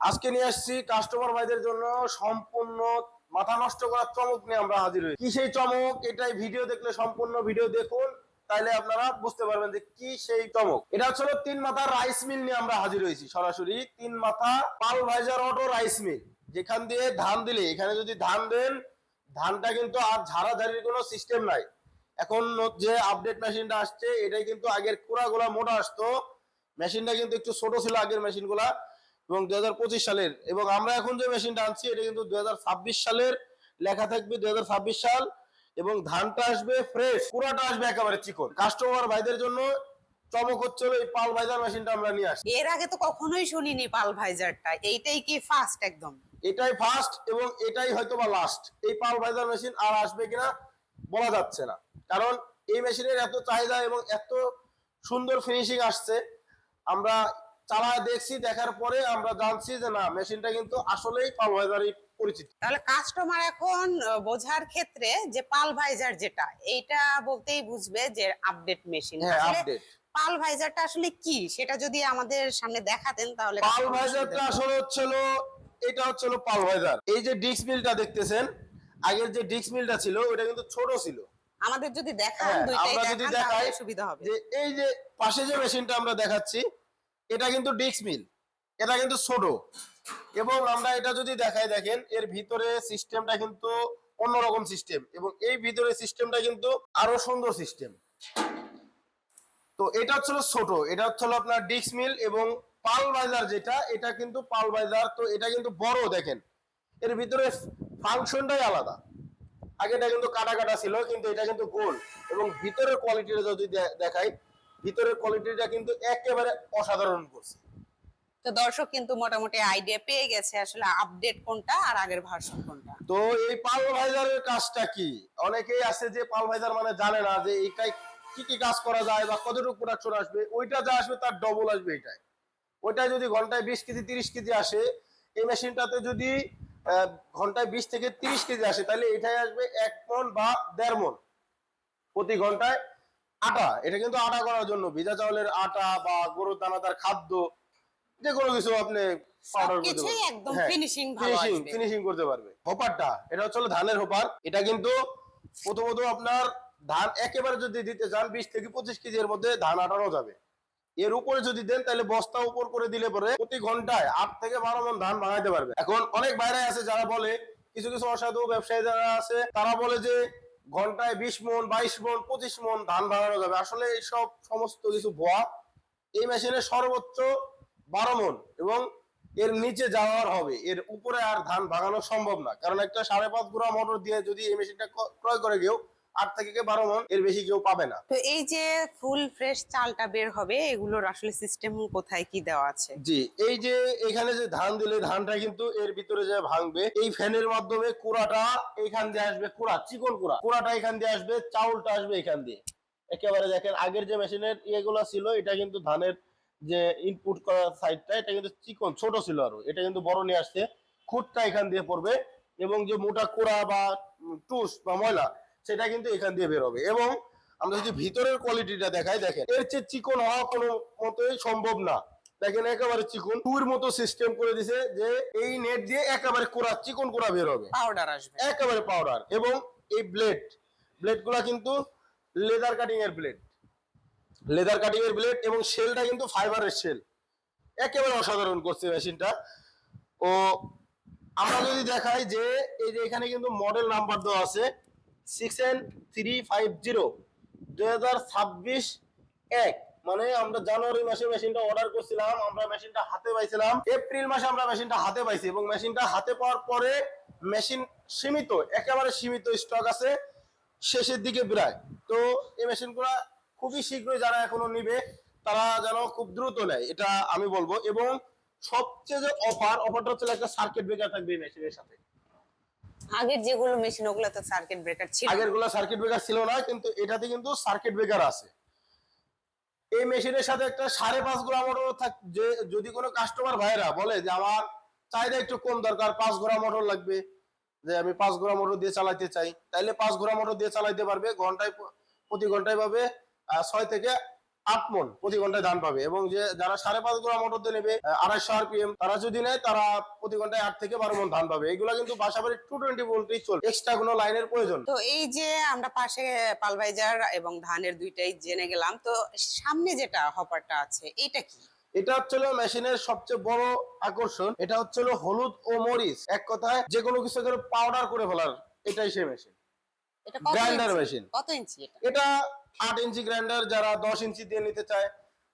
আজকে নিয়ে আসছি কাস্টমার ভাইদের জন্য সম্পূর্ণ মাথা নষ্ট করার চমক নিয়ে আমরা হাজির হই। কি সেই চমক, এটাই ভিডিও দেখলে সম্পূর্ণ ভিডিও দেখুন, তাইলে আপনারা বুঝতে পারবেন যে কি সেই চমক। এটা হচ্ছে তিন মাথা রাইস মিল নিয়ে আমরা হাজির হয়েছি। সরাসরি তিন মাথা পালভাইজার অটো রাইস মিল, যেখান দিয়ে ধান দিলে, এখানে যদি ধান দেন, ধানটা কিন্তু আর ঝাড়াঝাড়ির কোনো সিস্টেম নাই। এখন যে আপডেট মেশিনটা আসছে, এটাই কিন্তু আগের কুড়াগুলা মোটা আসতো, মেশিনটা কিন্তু একটু ছোট ছিল আগের মেশিনগুলা, এবং 2025 সালের। এবং আমরা এখন যে মেশিনটা আনছি এটা কিন্তু 2026 সালের, লেখা থাকবে 2026 সাল, এবং ধানটা আসবে ফ্রেশ, পুরাটা আসবে একেবারে চিকন। কাস্টমার ভাইদের জন্য চমক হচ্ছে এই পাল ভাইজার মেশিনটা আমরা নিয়ে আসি। এর আগে তো কখনোই শুনিনি পাল ভাইজারটা, এইটাই কি ফার্স্ট একদম? এটাই ফার্স্ট এবং এটাই হয়তো বা লাস্ট। এই পাল ভাইজার মেশিন আর আসবে কিনা বলা যাচ্ছে না, কারণ এই মেশিনের এত চাহিদা এবং এত সুন্দর ফিনিশিং আসছে। আমরা চালায় দেখছি, দেখার পরে আমরা জানছি যে না, মেশিনটা কিন্তু আসলেই পাল ভাইজারই পরিচিত। তাহলে কাস্টমার এখন বোঝার ক্ষেত্রে যে পাল ভাইজার যেটা, এইটা বলতেই বুঝবে যে আপডেট মেশিন। হ্যাঁ, আসলে আপডেট। পাল ভাইজারটা আসলে কি সেটা যদি আমাদের সামনে দেখাতেন তাহলে। পাল ভাইজারটা আসলে হচ্ছিল, এটা হচ্ছিল পাল ভাইজার। এই যে ডিস্ক মিলটা দেখতেছেন, আগের যে ডিস্ক মিলটা ছিল ওটা কিন্তু ছোট ছিল। আমাদের যদি দেখান, হ্যাঁ, দুইটাই আমরা যদি দেখান দেখাই, তাহলে সুবিধা হবে। যে এই যে পাশে যে মেশিনটা আমরা দেখাচ্ছি, এটা কিন্তু ডিস্ক মিল, এটা কিন্তু ছোট। এবং আমরা এটা যদি দেখাই, দেখেন এর ভিতরে সিস্টেমটা কিন্তু অন্যরকম সিস্টেম, এবং এই ভিতরে সিস্টেমটা কিন্তু আরো সুন্দর সিস্টেম। তো এটা হচ্ছিল ছোট, এটা হচ্ছিল আপনার ডিস্ক মিল। এবং পাল ভাইজার যেটা, এটা কিন্তু পাল ভাইজার, তো এটা কিন্তু বড়। দেখেন এর ভিতরে ফাংশনটাই আলাদা। আগেটা কিন্তু কাটা কাটা ছিল, কিন্তু এটা কিন্তু গোল। এবং ভিতরের কোয়ালিটিটা যদি দেখাই, ভিতরের কোয়ালিটিটা কিন্তু একেবারে অসাধারণ করছে। তো দর্শক কিন্তু মোটামুটি আইডিয়া পেয়ে গেছে আসলে আপডেট কোনটা আর আগের ভার্সন কোনটা। তো এই পাল ভাইজারের কাজটা কি, অনেকেই আছে যে পাল ভাইজার মানে জানে না যে এইটাই কি কি কাজ করা যায় বা কতটুকু প্রোডাকশন আসবে। ওইটা যা আসবে তার ডবল আসবে এটাই। ওইটাই যদি ঘন্টায় 20 কেজি 30 কেজি আসে, এই মেশিনটাতে যদি ঘন্টায় 20 থেকে 30 কেজি আসে, তাহলে এটাই আসবে 1 মণ বা 1.5 মণ প্রতি ঘন্টায় আটা। এটা কিন্তু আটা করার জন্য ভিজা চাউলের আটা বা গরুর দানাদার খাদ্য, যে কোনো কিছু আপনি পাউডার করতে সবকিছুই পারবেন। একদম হ্যাঁ, ফিনিশিং ভালো আসবে। ফিনিশিং করতে পারবে। হোপারটা, এটা হচ্ছে ধানের হোপার। এটা কিন্তু প্রথমত আপনার ধান একেবারে যদি দিতে চান 20 থেকে 25 কেজি এর মধ্যে ধান আটানো যাবে। এর উপরে যদি দেন তাহলে বস্তা উপর করে দিলে পরে প্রতি ঘন্টায় 8 থেকে 12 মণ ধান ভাঙাইতে পারবে। এখন অনেক বাইরে আছে যারা বলে, কিছু কিছু অসাধু ব্যবসায়ী যারা আছে তারা বলে যে ঘন্টায় 20 মণ 22 মণ 25 মণ ধান ভাঙানো যাবে। আসলে এইসব সমস্ত কিছু ভুয়া। এই মেশিনে সর্বোচ্চ 12 মণ, এবং এর নিচে যাওয়ার হবে, এর উপরে আর ধান ভাঙানো সম্ভব না। কারণ একটা 5.5 গুড়া মোটর দিয়ে যদি এই মেশিনটা ক্রয় করে কেউ, 8 থেকে 12 মণ এর বেশি কেউ পাবে না। তো এই যে ফুল ফ্রেশ চালটা বের হবে, এগুলোর আসলে সিস্টেম কোথায় কি দেওয়া আছে? জি, এই যে এখানে যে ধান দিলে ধানটা কিন্তু এর ভিতরে যে ভাঙবে, এই ফ্যানের মাধ্যমে কুড়াটা এখান দিয়ে আসবে, কুড়া চিকন কুড়াটা এখান দিয়ে আসবে, চাউলটা আসবে এখান দিয়ে। একেবারে দেখেন আগের যে মেশিনের ইয়েগুলো ছিল, এটা কিন্তু ধানের যে ইনপুট করার সাইডটা, এটা কিন্তু চিকন ছোট ছিল, আরো এটা কিন্তু বড় নিয়ে আসছে। খুঁটটা এখান দিয়ে পড়বে, এবং যে মোটা কুড়া বা টুস বা ময়লা, সেটা কিন্তু এখান দিয়ে বের হবে। এবং আমরা যদি ভিতরের কোয়ালিটিটা দেখাই, দেখেন এর চেয়ে চিকন হওয়া কোনো মতোই সম্ভব না। দেখেন একেবারে চিকন টুর মতো সিস্টেম করে দিছে, যে এই নেট দিয়ে একেবারে কোড়া চিকন কোড়া বের হবে, পাউডার আসবে একেবারে পাউডার। এবং এই ব্লেড গুলা কিন্তু লেদার কাটিং এর ব্লেড, এবং শেলটা কিন্তু ফাইবারের শেল। একেবারে অসাধারণ করছে মেশিনটা। ও আমরা যদি দেখাই যে এই যে এখানে কিন্তু মডেল নাম্বার দেওয়া আছে 6N350 2026 1। মানে আমরা জানুয়ারি মাসে মেশিনটা অর্ডার করছিলাম, আমরা মেশিনটা হাতে পাইছিলাম এপ্রিল মাসে, আমরা মেশিনটা হাতে পাইছি। এবং মেশিনটা হাতে পাওয়ার পরে মেশিন সীমিত, একেবারে সীমিত স্টক আছে, শেষের দিকে প্রায়। তো এই মেশিনগুলো খুবই শীঘ্রই যারা এখনো নিবে তারা যেন খুব দ্রুত নেয়, এটা আমি বলবো। এবং সবচেয়ে যে অফারটা হচ্ছে একটা সার্কিট ব্রেকার থাকবে এই মেশিনের সাথে। আগের যেগুলো মেশিন ওগুলো তো সার্কিট ব্রেকার ছিল, আগের গুলো সার্কিট ব্রেকার ছিল না, কিন্তু এটাতে কিন্তু সার্কিট ব্রেকার আছে। এই মেশিনের সাথে একটা 5.5 গুড়া মোটর যে যদি কোনো কাস্টমার ভাইরা বলে যে আমার চাহিদা একটু কম দরকার, 5 গুড়া মোটর লাগবে, যে আমি 5 গুড়া মোটর দিয়ে চালাতে চাই, তাইলে 5 গুড়া মোটর দিয়ে চালাইতে পারবে। প্রতি ঘন্টায় পাবে 6 থেকে 8 মণ প্রতি ঘন্টায় ধান পাবে। এবং যে যারা 5.5 গোড়া মোটর দিয়ে নেবে 250 RPM, তারা যদি নেয় তারা প্রতি ঘন্টায় 8 থেকে 12 মণ ধান পাবে। এগুলা কিন্তু বাসাবাড়ি 220 ভোল্টেজ চলবে, এক্সট্রা কোনো লাইনের প্রয়োজন। তো এই যে আমরা পাশে পালভাইজার এবং ধানের দুইটাই জেনে গেলাম, তো সামনে যেটা হপারটা আছে এটা কি? এটা হচ্ছিল মেশিনের সবচেয়ে বড় আকর্ষণ। এটা হচ্ছিল হলুদ ও মরিচ, এক কথায় যে কোনো কিছু করে পাউডার করে ফেলার, এটাই সেই মেশিন। এটা কত গ্রাইন্ডার ইঞ্চি? মেশিন। কত ইঞ্চি এটা? এটা 8 ইঞ্চি গ্রাইন্ডার, যারা 10 ইঞ্চি দিয়ে নিতে চায়,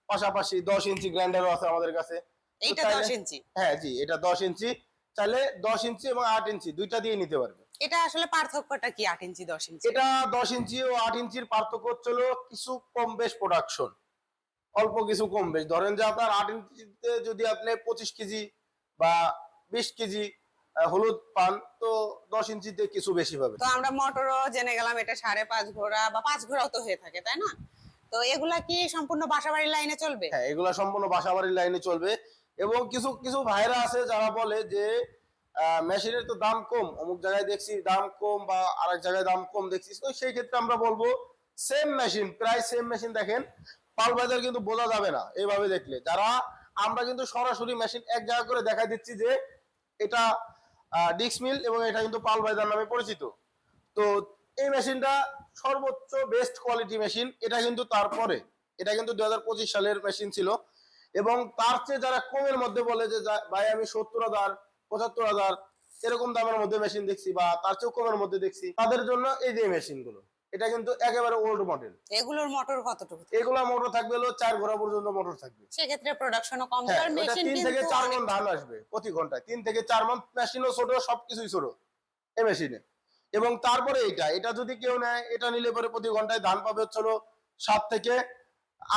পাশাপাশি 10 ইঞ্চি গ্রাইন্ডারও আছে আমাদের কাছে। এইটা 10 ইঞ্চি? হ্যাঁ জি, এটা 10 ইঞ্চি। চাইলে 10 ইঞ্চি এবং 8 ইঞ্চি দুইটা দিয়ে নিতে পারবে। এটা আসলে পার্থক্যটা কি 8 ইঞ্চি 10 ইঞ্চি? এটা 10 ইঞ্চি ও 8 ইঞ্চির পার্থক্য হচ্ছিল কিছু কম বেশ প্রোডাকশন, অল্প কিছু কম বেশ। ধরেন যে আপনার 8 ইঞ্চিতে যদি আপনি 25 কেজি বা 20 কেজি হলুদ পান, তো 10 ইঞ্চিতে কিছু বেশি পাবে। তো আমরা মোটরও জেনে গেলাম, এটা 5.5 ঘোড়া বা 5 ঘোড়াও তো হয়ে থাকে, তাই না? তো এগুলা কি সম্পূর্ণ বাসাবাড়ির লাইনে চলবে? হ্যাঁ, এগুলা সম্পূর্ণ বাসাবাড়ির লাইনে চলবে। এবং কিছু কিছু ভাইরা আছে যারা বলে যে মেশিনের তো দাম কম, অমুক জায়গায় দেখছি দাম কম বা আরেক জায়গায় দাম কম দেখছি, তো সেই ক্ষেত্রে আমরা বলবো সেম মেশিন, প্রায় সেম মেশিন দেখেন, পাল বাজার কিন্তু বোঝা যাবে না এইভাবে দেখলে। যারা আমরা কিন্তু সরাসরি মেশিন এক জায়গা করে দেখাই দিচ্ছি যে এটা ডিক্স মিল এবং এটা কিন্তু পাল বাজার নামে পরিচিত। তো এই মেশিনটা সর্বোচ্চ বেস্ট কোয়ালিটি মেশিন। এটা কিন্তু তারপরে এটা কিন্তু 2025 সালের মেশিন ছিল। এবং তার চেয়ে যারা কমের মধ্যে বলে যে ভাই আমি 70,000 75,000 এরকম দামের মধ্যে মেশিন দেখছি বা তার চেয়েও কমের মধ্যে দেখছি, তাদের জন্য এই যে মেশিনগুলো, এটা কিন্তু একেবারে ওল্ড মডেল। এগুলোর মোটর কতটুকু? এগুলা মোটর থাকবে হলো 4 ঘোড়া পর্যন্ত মোটর থাকবে। সেক্ষেত্রে প্রোডাকশনও কম, হ্যাঁ, কারণ এটা মেশিন 3 থেকে 4 মণ ধান আসবে প্রতি ঘন্টায়। 3 থেকে 4 মণ, মেশিনও ছোট, সবকিছুই ছোট এই মেশিনে। এবং তারপরে এটা যদি কেউ নেয়, এটা নিলে পরে প্রতি ঘন্টায় ধান পাবে হচ্ছিল 7 থেকে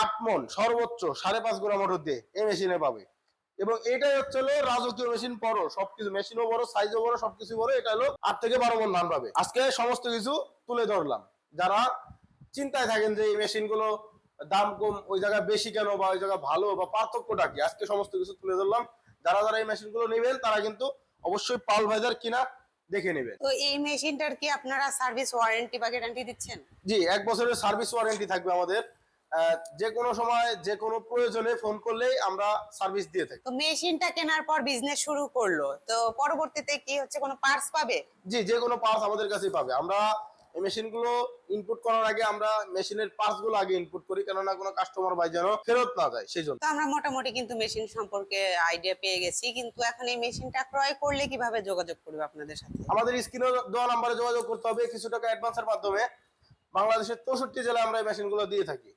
8 মণ, সর্বোচ্চ 5.5 গোড়া মোটর দিয়ে এই মেশিনে পাবে। এবং এটাই হচ্ছিল রাজকীয় মেশিন, বড়, সবকিছু মেশিনও বড়, সাইজও বড়, সবকিছু বড়। এটা হলো 8 থেকে 12 মণ ধান পাবে। আজকে সমস্ত কিছু তুলে ধরলাম। যারা চিন্তায় থাকেন যে এই মেশিনগুলো দাম কম, ওই জায়গায় বেশি কেন, বা ওই জায়গায় ভালো, বা পার্থক্যটা কি, আজকে সমস্ত কিছু তুলে ধরলাম। যারা যারা এই মেশিনগুলো নেবেন তারা কিন্তু অবশ্যই পাল ভাইজার কিনা দেখে নেবেন। তো এই মেশিনটার কি আপনারা সার্ভিস ওয়ারেন্টি বা গ্যারান্টি দিচ্ছেন? জি, 1 বছরের সার্ভিস ওয়ারেন্টি থাকবে আমাদের। যে কোনো সময় যে কোনো প্রয়োজনে ফোন করলেই আমরা সার্ভিস দিয়ে থাকি। তো মেশিনটা কেনার পর বিজনেস শুরু করলো, তো পরবর্তীতে কি হচ্ছে, কোনো পার্টস পাবে? জি, যে কোনো পার্টস আমাদের কাছেই পাবে। আমরা এই মেশিনগুলো ইনপুট করার আগে আমরা মেশিনের পার্টস গুলো আগে ইনপুট করি, কেননা কোনো কাস্টমার ভাই যেন ফেরত না যায়, সেই জন্য। তো আমরা মোটামুটি কিন্তু মেশিন সম্পর্কে আইডিয়া পেয়ে গেছি, কিন্তু এখন এই মেশিনটা ক্রয় করলে কিভাবে যোগাযোগ করবে আপনাদের সাথে? আমাদের স্ক্রিনে দেওয়া নাম্বারে যোগাযোগ করতে হবে কিছু টাকা অ্যাডভান্সের মাধ্যমে। বাংলাদেশের 64 জেলায় আমরা এই মেশিনগুলো দিয়ে থাকি।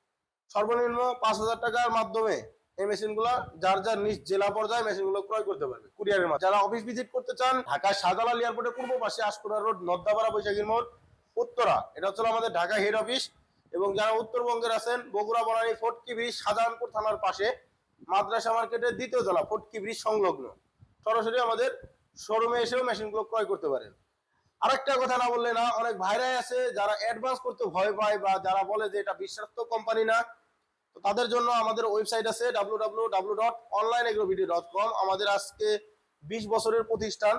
সর্বনিম্ন 5,000 টাকার মাধ্যমে এই মেশিনগুলো যার যার নিজ জেলা পর্যায়ে মেশিনগুলো ক্রয় করতে পারবে কুরিয়ারের মাধ্যমে। যারা অফিস ভিজিট করতে চান, ঢাকা শাহজালাল এয়ারপোর্টের পূর্ব পাশে আশকুড়া রোড, নদ্দাপাড়া, বৈশাখীর মোড়, উত্তরা, এটা হচ্ছে আমাদের ঢাকা হেড অফিস। এবং যারা উত্তরবঙ্গের আছেন, বগুড়া, বনানী, ফটকি ব্রিজ, শাহজাহানপুর থানার পাশে মাদ্রাসা মার্কেটের 2য় তলা, ফটকি ব্রিজ সংলগ্ন, সরাসরি আমাদের শোরুমে এসেও মেশিনগুলো ক্রয় করতে পারেন। আরেকটা কথা না বললে না, অনেক ভাইরাই আছে যারা অ্যাডভান্স করতে ভয় পায় বা যারা বলে যে এটা বিশ্বাস্ত কোম্পানি না। তো তাদের জন্য আমাদের ওয়েবসাইট আছে www.onlineagrovideo.com। আমাদের আজকে 20 বছরের প্রতিষ্ঠান।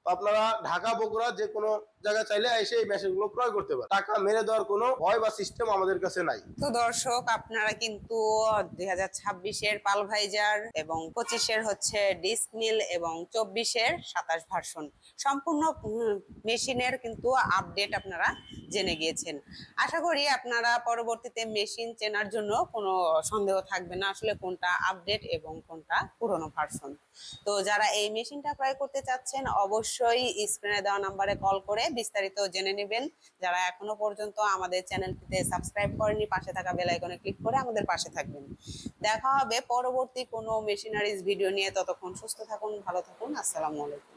তো আপনারা ঢাকা, বগুড়া যে কোনো জায়গায় চাইলে এসে এই মেশিনগুলো ক্রয় করতে পারেন। টাকা মেরে দেওয়ার কোনো ভয় বা সিস্টেম আমাদের কাছে নাই। তো দর্শক, আপনারা কিন্তু 2026-এর পালভাইজার এবং 25-এর হচ্ছে ডিস্ক মিল এবং 24-এর 27 ভার্সন সম্পূর্ণ মেশিনের কিন্তু আপডেট আপনারা জেনে গিয়েছেন। আশা করি আপনারা পরবর্তীতে মেশিন চেনার জন্য কোনো সন্দেহ থাকবে না আসলে কোনটা আপডেট এবং কোনটা পুরনো ভার্সন। তো যারা এই মেশিনটা ক্রয় করতে চাচ্ছেন, অবশ্যই স্ক্রিনে দেওয়া নাম্বারে কল করে বিস্তারিত জেনে নেবেন। যারা এখনো পর্যন্ত আমাদের চ্যানেলটিতে সাবস্ক্রাইব করেনি, পাশে থাকা বেল আইকনে ক্লিক করে আমাদের পাশে থাকবেন। দেখা হবে পরবর্তী কোনো মেশিনারিজ ভিডিও নিয়ে। ততক্ষণ সুস্থ থাকুন, ভালো থাকুন। আসসালামু আলাইকুম।